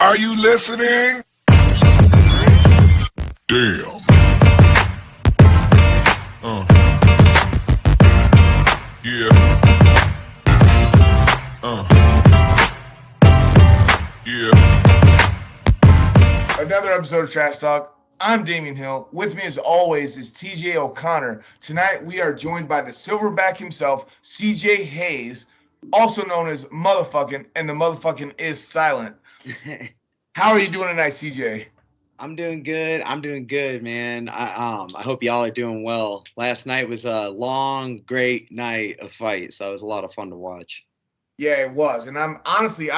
Are you listening? Damn. Yeah. Yeah. Another episode of Trash Talk. I'm Damian Hill. With me, as always, is TJ O'Connor. Tonight, we are joined by the Silverback himself, CJ Hays, also known as Motherfucking, and the motherfucking is silent. How are you doing tonight, CJ? I'm doing good, man. I hope y'all are doing well. Last night was a long, great night of fights, so it was a lot of fun to watch. Yeah, it was. And I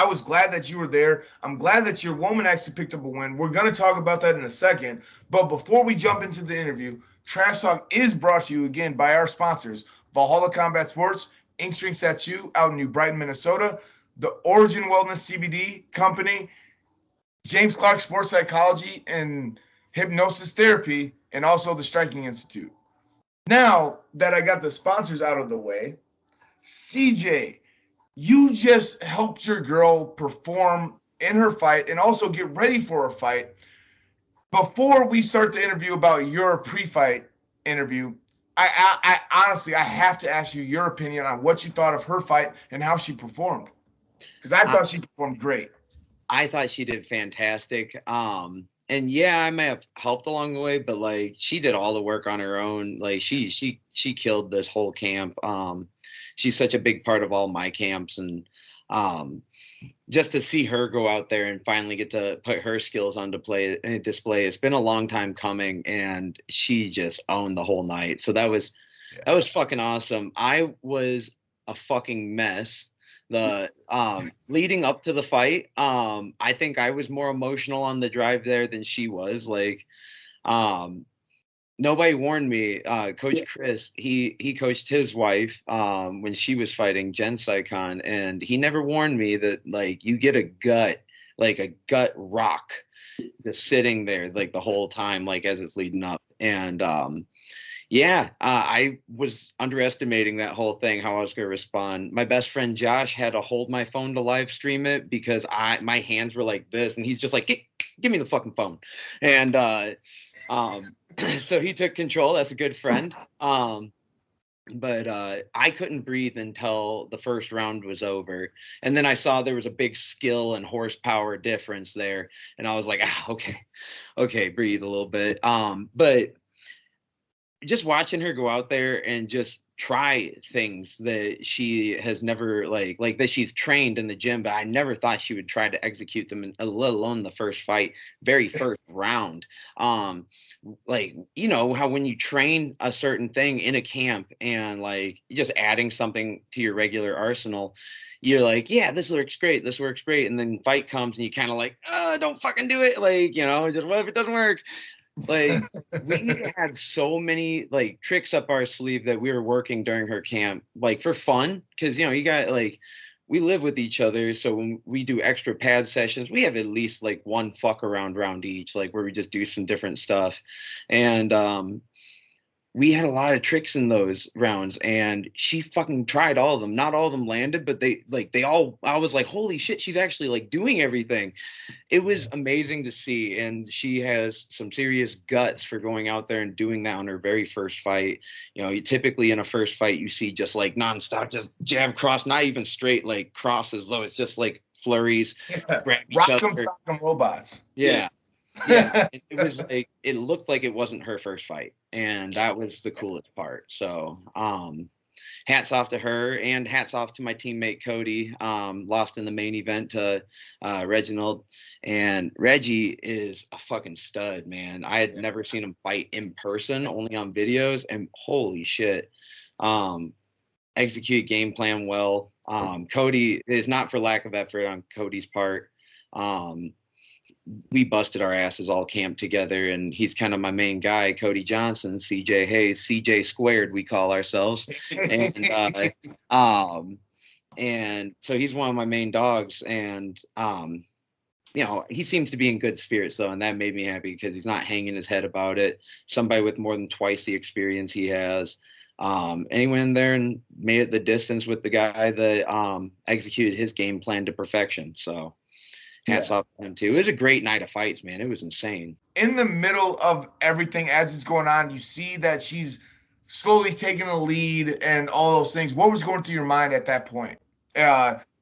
was glad that you were there. I'm glad that your woman actually picked up a win. We're going to talk about that in a second. But before we jump into the interview, Trash Talk is brought to you again by our sponsors, Valhalla Combat Sports, Ink Strings Tattoo out in New Brighton, Minnesota, the Origin Wellness CBD Company, James Clark Sports Psychology and Hypnosis Therapy, and also the Striking Institute. Now that I got the sponsors out of the way, CJ, you just helped your girl perform in her fight and also get ready for her fight. Before we start the interview about your pre-fight interview, I honestly, I have to ask you your opinion on what you thought of her fight and how she performed. Because I thought she performed great. I thought she did fantastic. And yeah, I may have helped along the way, but like she did all the work on her own. Like she killed this whole camp. She's such a big part of all my camps, and just to see her go out there and finally get to put her skills on display. It's been a long time coming, and she just owned the whole night. So that was fucking awesome. I was a fucking mess. The leading up to the fight, I think I was more emotional on the drive there than she was. Like, nobody warned me. Coach Chris, he coached his wife when she was fighting Jen Saikon, and he never warned me that like you get a gut rock just sitting there like the whole time, like as it's leading up. And I was underestimating that whole thing, how I was going to respond. My best friend Josh had to hold my phone to live stream it because my hands were like this, and he's just like, give me the fucking phone. And so he took control. That's a good friend. But I couldn't breathe until the first round was over. And then I saw there was a big skill and horsepower difference there. And I was like, okay, breathe a little bit. But just watching her go out there and just try things that she has never like that she's trained in the gym, but I never thought she would try to execute them, let alone the first fight, very first round. Like, you know how when you train a certain thing in a camp and like just adding something to your regular arsenal, you're like, yeah, this works great. And then fight comes and you kind of like, don't fucking do it. Like, just what if it doesn't work? Like we had so many like tricks up our sleeve that we were working during her camp, like for fun, because you got like we live with each other, so when we do extra pad sessions, we have at least like one fuck around round each, like where we just do some different stuff. And we had a lot of tricks in those rounds, and she fucking tried all of them. Not all of them landed, but I was like, holy shit, she's actually like doing everything. It was amazing to see, and she has some serious guts for going out there and doing that on her very first fight. You typically in a first fight, you see just like nonstop, just jab cross, not even straight like crosses, though. It's just like flurries. Rock'em sock'em robots. Yeah. Yeah, it was like it looked like it wasn't her first fight, and that was the coolest part. So hats off to her, and hats off to my teammate Cody. Lost in the main event to Reginald, and Reggie is a fucking stud, man. I had never seen him fight in person, only on videos, and holy shit. Execute game plan well. Cody is not for lack of effort on Cody's part. We busted our asses all camp together, and he's kind of my main guy, Cody Johnson, CJ Hays, CJ squared, we call ourselves. And so he's one of my main dogs, and he seems to be in good spirits though, and that made me happy because he's not hanging his head about it. Somebody with more than twice the experience he has. And he went in there and made it the distance with the guy that executed his game plan to perfection. So hats off to him too. It was a great night of fights, man. It was insane. In the middle of everything as it's going on, you see that she's slowly taking the lead and all those things. What was going through your mind at that point?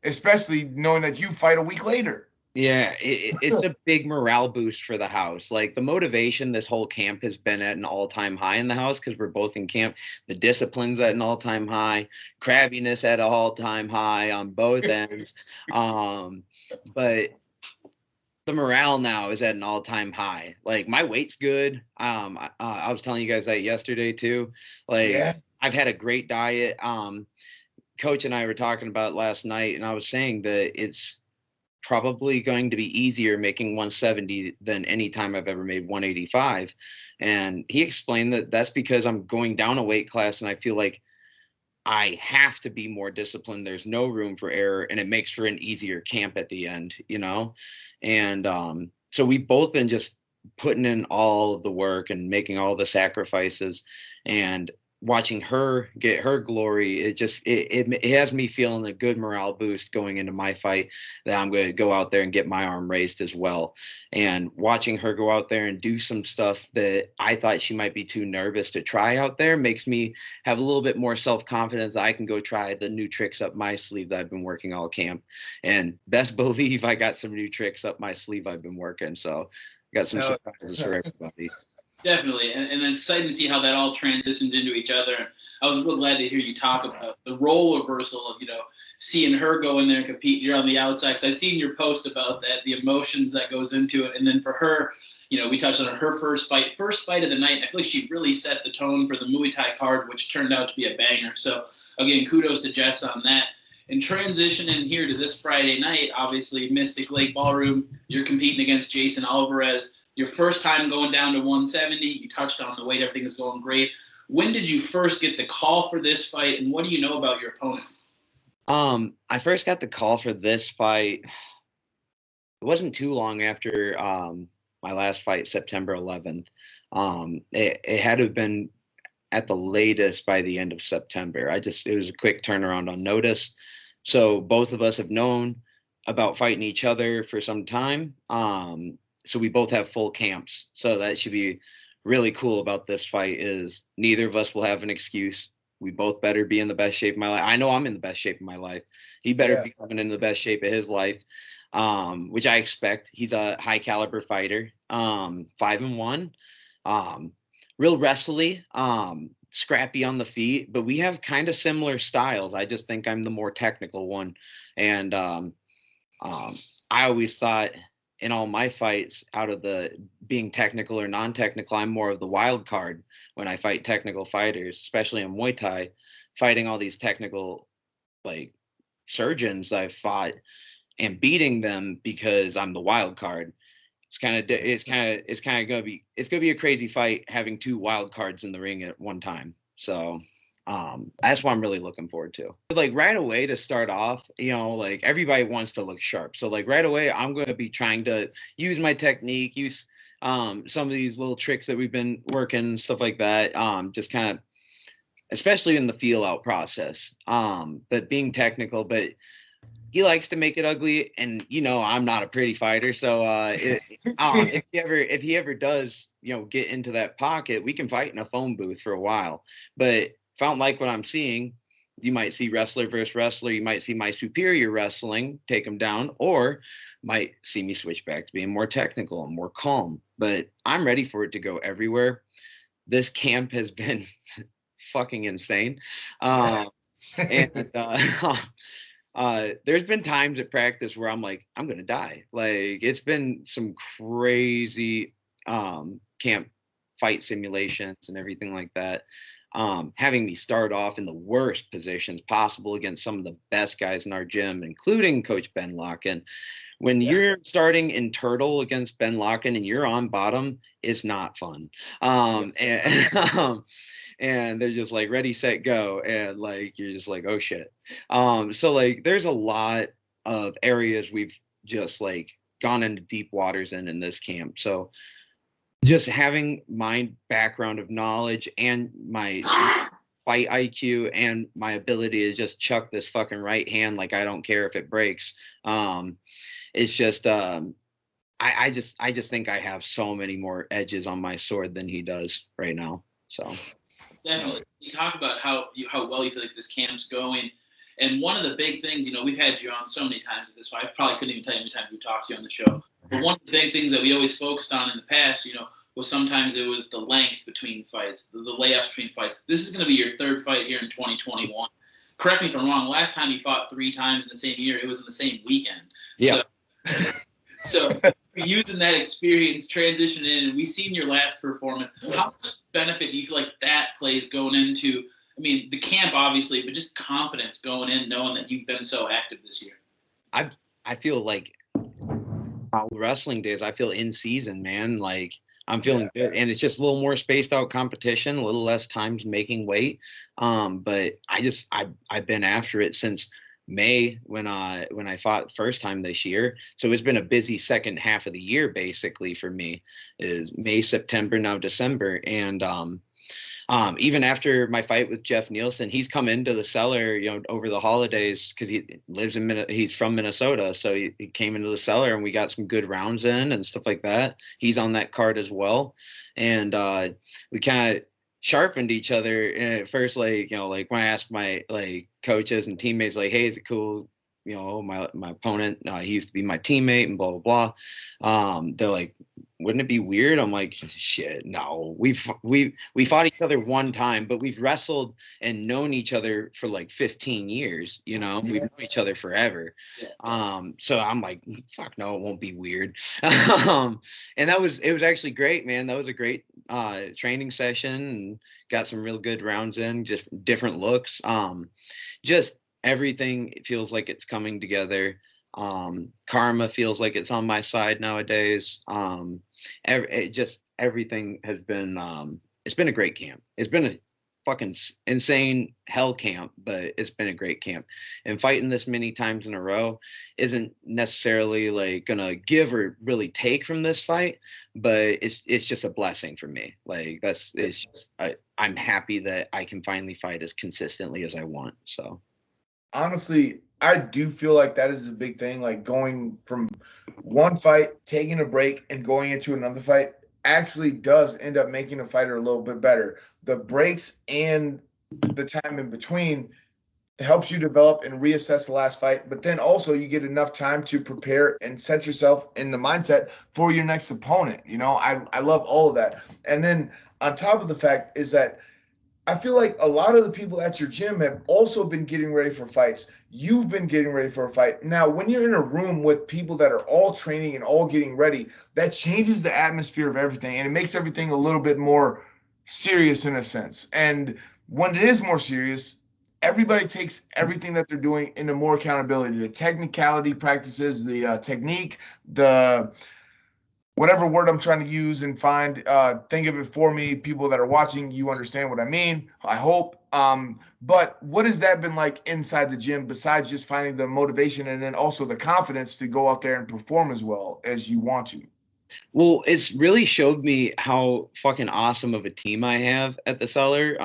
Especially knowing that you fight a week later. Yeah, it's a big morale boost for the house. Like the motivation, this whole camp has been at an all-time high in the house because we're both in camp. The discipline's at an all-time high, crabbiness at an all-time high on both ends. But the morale now is at an all-time high. Like my weight's good. I was telling you guys that yesterday too. Like Yeah. I've had a great diet. Coach and I were talking about it last night, and I was saying that it's probably going to be easier making 170 than any time I've ever made 185. And he explained that that's because I'm going down a weight class and I feel like I have to be more disciplined. There's no room for error, and it makes for an easier camp at the end, you know? And so we've both been just putting in all of the work and making all the sacrifices, and watching her get her glory, it has me feeling a good morale boost going into my fight, that I'm going to go out there and get my arm raised as well. And watching her go out there and do some stuff that I thought she might be too nervous to try out there makes me have a little bit more self-confidence that I can go try the new tricks up my sleeve that I've been working all camp. And best believe I got some new tricks up my sleeve I've been working. So I got some surprises for everybody. Definitely, and it's exciting to see how that all transitioned into each other. And I was real glad to hear you talk about the role reversal of, seeing her go in there and compete. You're on the outside, because I seen your post about that, the emotions that goes into it. And then for her, we touched on her first fight of the night. I feel like she really set the tone for the Muay Thai card, which turned out to be a banger. So again, kudos to Jess on that. And transitioning here to this Friday night, obviously Mystic Lake Ballroom, you're competing against Jason Alvarez. Your first time going down to 170, you touched on the weight, everything is going great. When did you first get the call for this fight, and what do you know about your opponent? I first got the call for this fight. It wasn't too long after my last fight, September 11th. It had to have been at the latest by the end of September. It was a quick turnaround on notice. So both of us have known about fighting each other for some time. So we both have full camps. So that should be really cool about this fight, is neither of us will have an excuse. We both better be in the best shape of my life. I know I'm in the best shape of my life. He better be coming in the best shape of his life, which I expect. He's a high caliber fighter, 5-1, real wrestly, scrappy on the feet, but we have kind of similar styles. I just think I'm the more technical one. And I always thought, in all my fights, out of the being technical or non-technical, I'm more of the wild card when I fight technical fighters, especially in Muay Thai, fighting all these technical surgeons I've fought and beating them because I'm the wild card. It's gonna be a crazy fight having two wild cards in the ring at one time. So that's what I'm really looking forward to. Like right away to start off, everybody wants to look sharp. So like right away, I'm going to be trying to use my technique, use some of these little tricks that we've been working, stuff like that. Just kind of, especially in the feel out process. But being technical, but he likes to make it ugly, and I'm not a pretty fighter. So if he ever does, get into that pocket, we can fight in a phone booth for a while. But if I don't like what I'm seeing, you might see wrestler versus wrestler. You might see my superior wrestling, take him down, or might see me switch back to being more technical and more calm. But I'm ready for it to go everywhere. This camp has been fucking insane. And there's been times at practice where I'm like, I'm going to die. Like, it's been some crazy camp fight simulations and everything like that. Having me start off in the worst positions possible against some of the best guys in our gym, including Coach Ben Locken. When you're starting in turtle against Ben Locken and you're on bottom, it's not fun. And they're just like, ready, set, go. And like, you're just like, oh shit. So like, there's a lot of areas we've just like gone into deep waters in this camp. So just having my background of knowledge and my fight IQ and my ability to just chuck this fucking right hand like I don't care if it breaks, it's just I just think I have so many more edges on my sword than he does right now. So Definitely. You talk about how well you feel like this camp's going. And one of the big things, we've had you on so many times at this point. I probably couldn't even tell you how many times we talked to you on the show. But one of the big things that we always focused on in the past, was sometimes it was the length between fights, the layoffs between fights. This is going to be your third fight here in 2021. Correct me if I'm wrong. Last time you fought 3 times in the same year, it was in the same weekend. yeah. So using that experience, transitioning in, and we've seen your last performance. How much benefit do you feel like that plays going into, the camp obviously, but just confidence going in, knowing that you've been so active this year? I feel like wrestling days, I feel in season, man. Like I'm feeling good, and it's just a little more spaced out competition, a little less times making weight. But I've been after it since May when I fought the first time this year. So it's been a busy second half of the year basically for me. Is May, September, now December, and even after my fight with Jeff Nielsen, he's come into the cellar, over the holidays because he's from Minnesota. So he came into the cellar and we got some good rounds in and stuff like that. He's on that card as well. And we kind of sharpened each other at first, like when I asked my coaches and teammates, like, hey, is it cool? My opponent, he used to be my teammate and blah, blah, blah. They're like, wouldn't it be weird? I'm like, shit, no. We fought each other one time, but we've wrestled and known each other for like 15 years, We've known each other forever. So I'm like, fuck no, it won't be weird. And it was actually great, man. That was a great training session and got some real good rounds in, just different looks. Just everything feels like it's coming together. Karma feels like it's on my side nowadays. Everything has been it's been a great camp. It's been a fucking insane hell camp, but it's been a great camp. And fighting this many times in a row isn't necessarily like gonna give or really take from this fight, but it's just a blessing for me. Like I'm happy that I can finally fight as consistently as I want. So honestly, I do feel like that is a big thing. Like going from one fight, taking a break, and going into another fight actually does end up making a fighter a little bit better. The breaks and the time in between helps you develop and reassess the last fight, but then also you get enough time to prepare and set yourself in the mindset for your next opponent. I love all of that. And then on top of the fact is that I feel like a lot of the people at your gym have also been getting ready for fights. You've been getting ready for a fight. Now, when you're in a room with people that are all training and all getting ready, that changes the atmosphere of everything, and it makes everything a little bit more serious in a sense. And when it is more serious, everybody takes everything that they're doing into more accountability. The technicality practices, the technique, the whatever word I'm trying to use and find, think of it for me. People that are watching, you understand what I mean, I hope. But what has that been like inside the gym besides just finding the motivation and then also the confidence to go out there and perform as well as you want to? Well, it's really showed me how fucking awesome of a team I have at the cellar.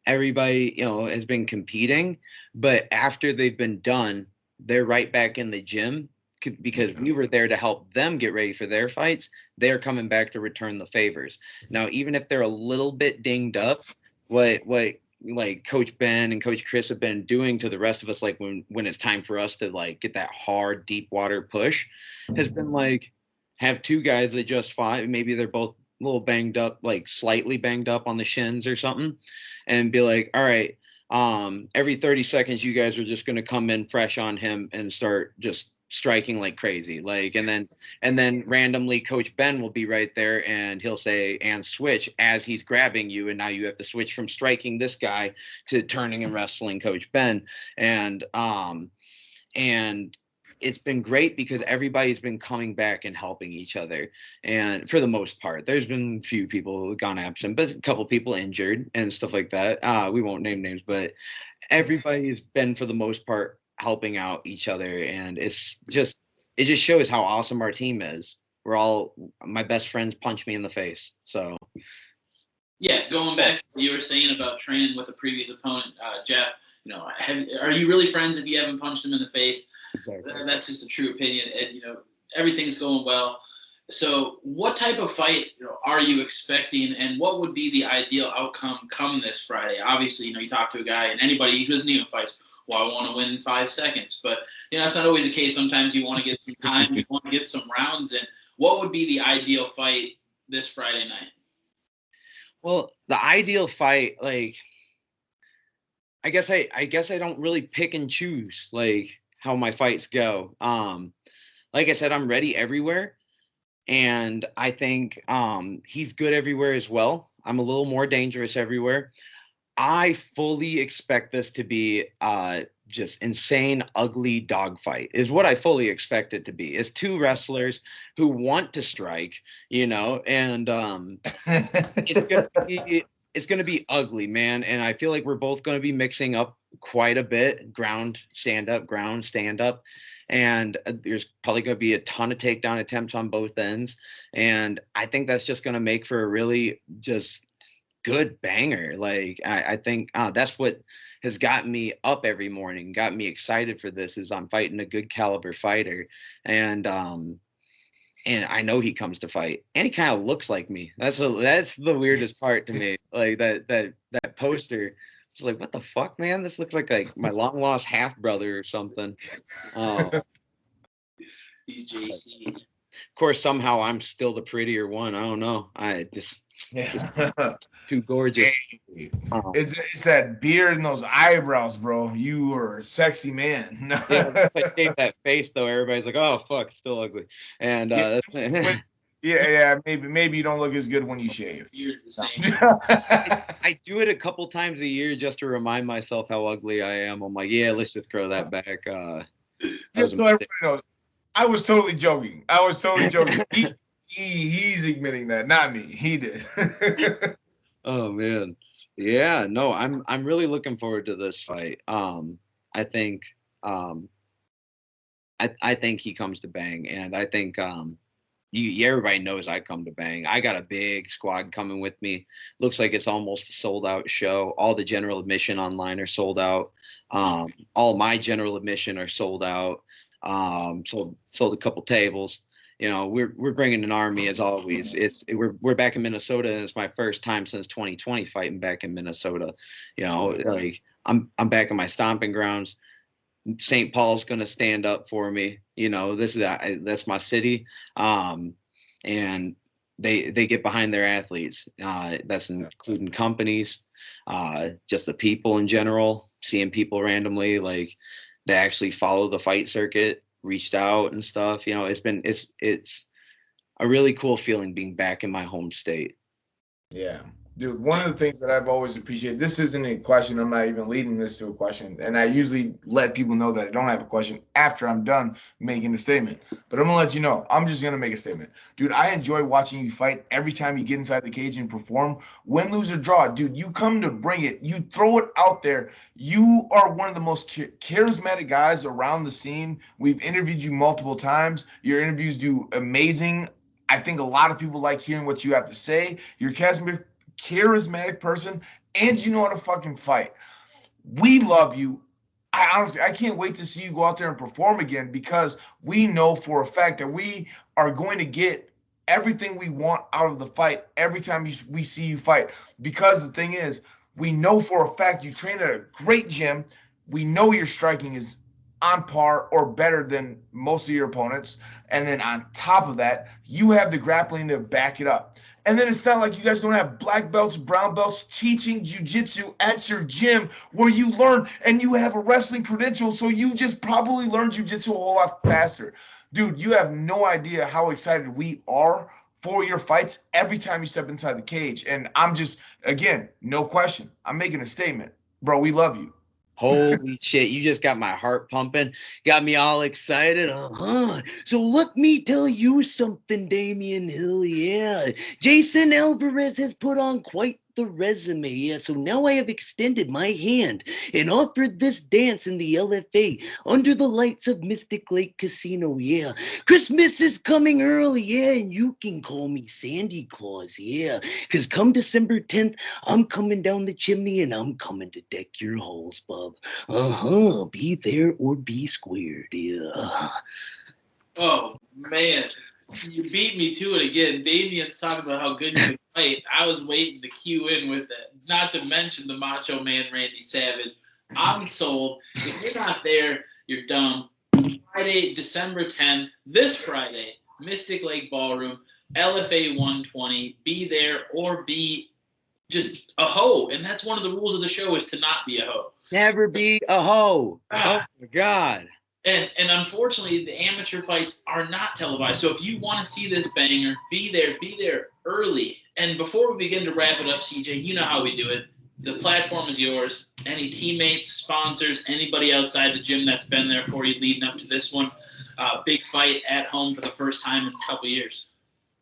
Everybody, has been competing, but after they've been done, they're right back in the gym because we were there to help them get ready for their fights. They're coming back to return the favors. Now, even if they're a little bit dinged up, what like Coach Ben and Coach Chris have been doing to the rest of us, like when it's time for us to like get that hard deep water push, has been like have 2 guys that just fought. Maybe they're both a little banged up, like slightly banged up on the shins or something, and be like, all right, every 30 seconds, you guys are just going to come in fresh on him and start just striking like crazy. Like, and then randomly Coach Ben will be right there and he'll say, and switch as he's grabbing you. And now you have to switch from striking this guy to turning and wrestling Coach Ben. And it's been great because everybody's been coming back and helping each other. And for the most part, there's been a few people gone absent, but a couple people injured and stuff like that. We won't name names, but everybody's been, for the most part, helping out each other. And it just shows how awesome our team is. My best friends punch me in the face. So yeah, going back to what you were saying about training with a previous opponent, Jeff, are you really friends if you haven't punched him in the face? Exactly. That's just a true opinion. And, everything's going well. So what type of fight are you expecting, and what would be the ideal outcome come this Friday? Obviously, you talk to a guy, and anybody who doesn't even fight, well, I want to win in 5 seconds. But, that's not always the case. Sometimes you want to get some time, you want to get some rounds in. What would be the ideal fight this Friday night? Well, the ideal fight, like, I guess I don't really pick and choose like how my fights go. Like I said, I'm ready everywhere, and I think he's good everywhere as well. I'm a little more dangerous everywhere. I fully expect this to be just insane, ugly dogfight is what I fully expect it to be. It's two wrestlers who want to strike, and it's gonna be ugly, man. And I feel like we're both gonna be mixing up quite a bit, ground, stand up, ground, stand up. And there's probably going to be a ton of takedown attempts on both ends. And I think that's just going to make for a really just good banger. Like I think that's what has gotten me up every morning, got me excited for this, is I'm fighting a good caliber fighter. And I know he comes to fight, and he kind of looks like me. That's the weirdest part to me. Like that poster. It's like, what the fuck, man? This looks like my long lost half brother or something. He's JC. Of course, somehow I'm still the prettier one. I don't know. I just too gorgeous. Hey, it's that beard and those eyebrows, bro. You are a sexy man. Yeah, if I shave that face though, everybody's like, "Oh fuck, still ugly." And maybe you don't look as good when you shave. Beard's the same. I do it a couple times a year just to remind myself how ugly I am. I'm like, yeah, let's just throw that back. Just so everybody knows, I was totally joking. He's admitting that, not me. He did. Oh man, yeah. No, I'm really looking forward to this fight. I think I think he comes to bang, and I think everybody knows I come to bang. I got a big squad coming with me. Looks like it's almost a sold out show. All the general admission online are sold out. All my general admission are sold out. Sold a couple tables. We're bringing an army as always. We're back in Minnesota, and it's my first time since 2020 fighting back in Minnesota. Like I'm back in my stomping grounds. St. Paul's going to stand up for me. That's my city. And they get behind their athletes. That's including companies, just the people in general, seeing people randomly, like they actually follow the fight circuit, reached out and stuff. It's a really cool feeling being back in my home state. Yeah. Dude, one of the things that I've always appreciated, this isn't a question, I'm not even leading this to a question, and I usually let people know that I don't have a question after I'm done making a statement, but I'm going to let you know, I'm just going to make a statement. Dude, I enjoy watching you fight every time you get inside the cage and perform. Win, lose, or draw, dude, you come to bring it. You throw it out there. You are one of the most charismatic guys around the scene. We've interviewed you multiple times. Your interviews do amazing. I think a lot of people like hearing what you have to say. You're charismatic person, and you know how to fucking fight. We love you. I can't wait to see you go out there and perform again, because we know for a fact that we are going to get everything we want out of the fight every time we see you fight. Because the thing is, we know for a fact you train at a great gym. We know your striking is on par or better than most of your opponents. And then on top of that, you have the grappling to back it up. And then it's not like you guys don't have black belts, brown belts teaching jiu-jitsu at your gym where you learn, and you have a wrestling credential, so you just probably learn jiu-jitsu a whole lot faster. Dude, you have no idea how excited we are for your fights every time you step inside the cage. And I'm just, again, no question, I'm making a statement. Bro, we love you. Holy shit, you just got my heart pumping, got me all excited. So let me tell you something, Damian Hill. Yeah, Jason Alvarez has put on quite the resume. Yeah, so now I have extended my hand and offered this dance in the LFA under the lights of Mystic Lake Casino. Yeah, Christmas is coming early. Yeah, and you can call me Sandy Claus. Yeah, because come December 10th, I'm coming down the chimney and I'm coming to deck your halls, bub. Be there or be squared. Yeah. Oh, man. You beat me to it again. Damien's talking about how good you can fight. I was waiting to cue in with that. Not to mention the Macho Man Randy Savage. I'm sold. If you're not there, you're dumb. Friday, December 10th, this Friday, Mystic Lake Ballroom, LFA 120. Be there or be just a hoe. And that's one of the rules of the show, is to not be a hoe. Never be a hoe. Ah. Oh my God. And unfortunately, the amateur fights are not televised. So if you want to see this banger, be there early. And before we begin to wrap it up, CJ, you know how we do it. The platform is yours. Any teammates, sponsors, anybody outside the gym that's been there for you leading up to this one. Big fight at home for the first time in a couple years.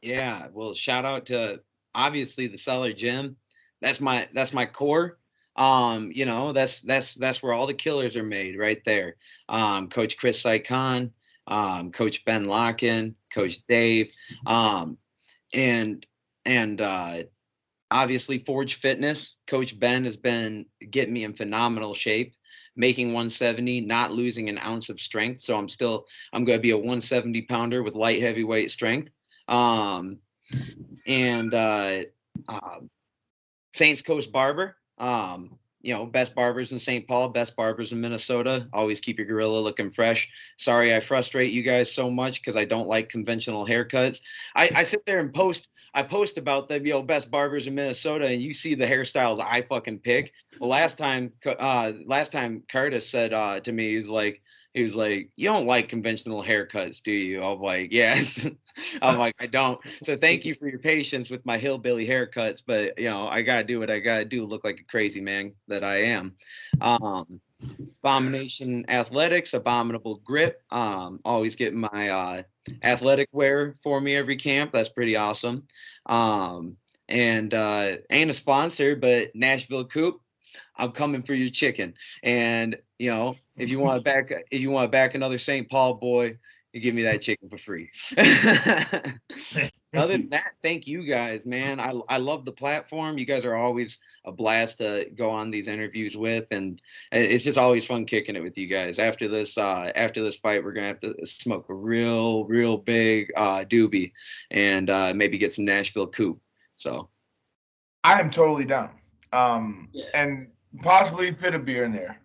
Yeah. Well, shout out to obviously the Cellar Gym. That's my core. That's where all the killers are made, right there. Coach Chris Sycon, Coach Ben Locken, Coach Dave, and obviously Forge Fitness. Coach Ben has been getting me in phenomenal shape, making 170, not losing an ounce of strength. So I'm going to be a 170 pounder with light heavyweight strength. Saints Coast Barber. Best barbers in St. Paul, best barbers in Minnesota. Always keep your gorilla looking fresh. Sorry I frustrate you guys so much because I don't like conventional haircuts. I sit there and post about the best barbers in Minnesota, and you see the hairstyles I fucking pick. Well, last time Curtis said to me, he was like, you don't like conventional haircuts, do you? I'm like, yes. I'm like, I don't. So thank you for your patience with my hillbilly haircuts, but I gotta do what I gotta do. Look like a crazy man that I am. Abomination Athletics, Abominable Grip. Always getting my athletic wear for me every camp. That's pretty awesome. Ain't a sponsor, but Nashville Coop. I'm coming for your chicken. And if you want to back another St. Paul boy, you give me that chicken for free. Other than that, thank you guys, man. I love the platform. You guys are always a blast to go on these interviews with, and it's just always fun kicking it with you guys. After this fight, we're gonna have to smoke a real big doobie and maybe get some Nashville Coop. So I am totally down. And possibly fit a beer in there.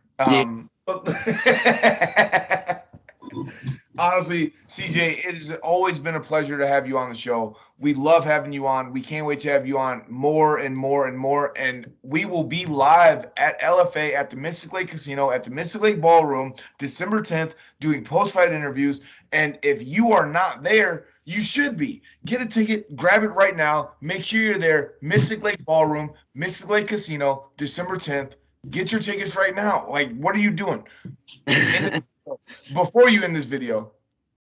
Honestly, CJ, it has always been a pleasure to have you on the show. We love having you on. We can't wait to have you on more and more and more. And we will be live at LFA at the Mystic Lake Casino at the Mystic Lake Ballroom December 10th doing post-fight interviews. And if you are not there, you should be. Get a ticket, grab it right now. Make sure you're there. Mystic Lake Ballroom, Mystic Lake Casino, December 10th. Get your tickets right now. Like, what are you doing? Before you end this video,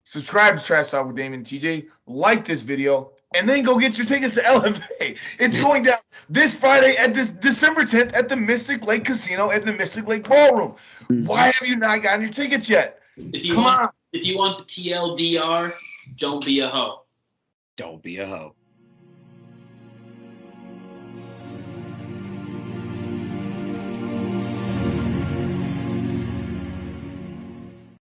subscribe to Trash Talk with Damon and TJ, like this video, and then go get your tickets to LFA. It's going down this Friday at this December 10th at the Mystic Lake Casino at the Mystic Lake Ballroom. Why have you not gotten your tickets yet? If you want the TLDR, don't be a hoe. Don't be a hoe.